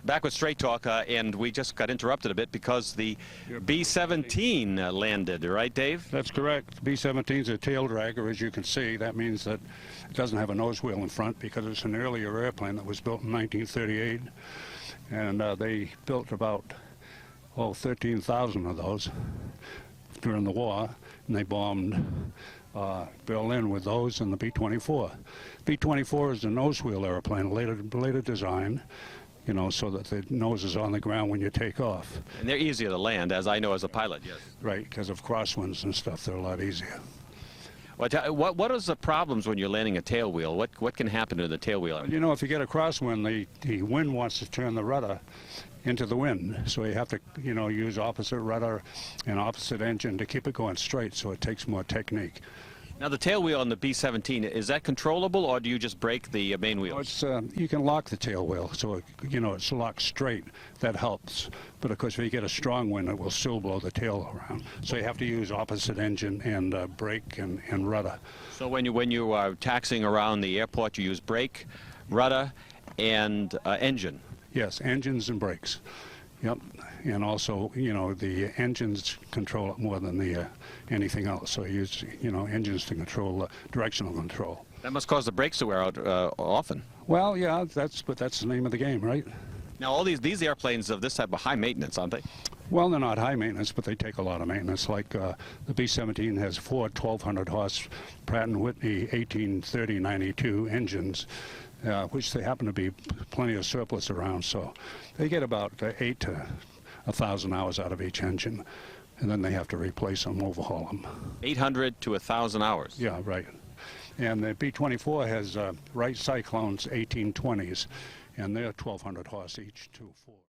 Back with Straight Talk, and we just got interrupted a bit because the B-17 landed, right, Dave? That's correct. B-17 is a tail dragger, as you can see. That means that it doesn't have a nose wheel in front because it's an earlier airplane that was built in 1938. And they built about, 13,000 of those during the war, and they bombed Berlin with those and the B-24. B-24 is a nose wheel airplane, later design, you know, so that the nose is on the ground when you take off. And they're easier to land, as I know as a pilot, yes. Right, because of crosswinds and stuff, they're a lot easier. What is the problems when you're landing a tail wheel? What can happen to the tail wheel? Well, you know, if you get a crosswind, the wind wants to turn the rudder into the wind, so you have to, you know, use opposite rudder and opposite engine to keep it going straight, so it takes more technique. Now, the tail wheel on the B-17, is that controllable, or do you just break the main wheel? You can lock the tail wheel, so you know, it's locked straight. That helps. But of course, if you get a strong wind, it will still blow the tail around. So you have to use opposite engine and brake and rudder. So when you are taxiing around the airport, you use brake, rudder, and engine? Yes, engines and brakes. Yep, and also, you know, the engines control it more than the anything else. So you use, you know, engines to control directional control. That must cause the brakes to wear out often. Well, yeah, that's the name of the game, right? Now, all these airplanes of this type are high maintenance, aren't they? Well, they're not high maintenance, but they take a lot of maintenance. Like the B-17 has 4 1,200 horse Pratt & Whitney 1830-92 engines. Which they happen to be plenty of surplus around, so they get about 8 to 1,000 hours out of each engine, and then they have to replace them, overhaul them. 800 to 1,000 hours? Yeah, right. And the B-24 has Wright Cyclones 1820s, and they're 1,200 horse each, 2, 4.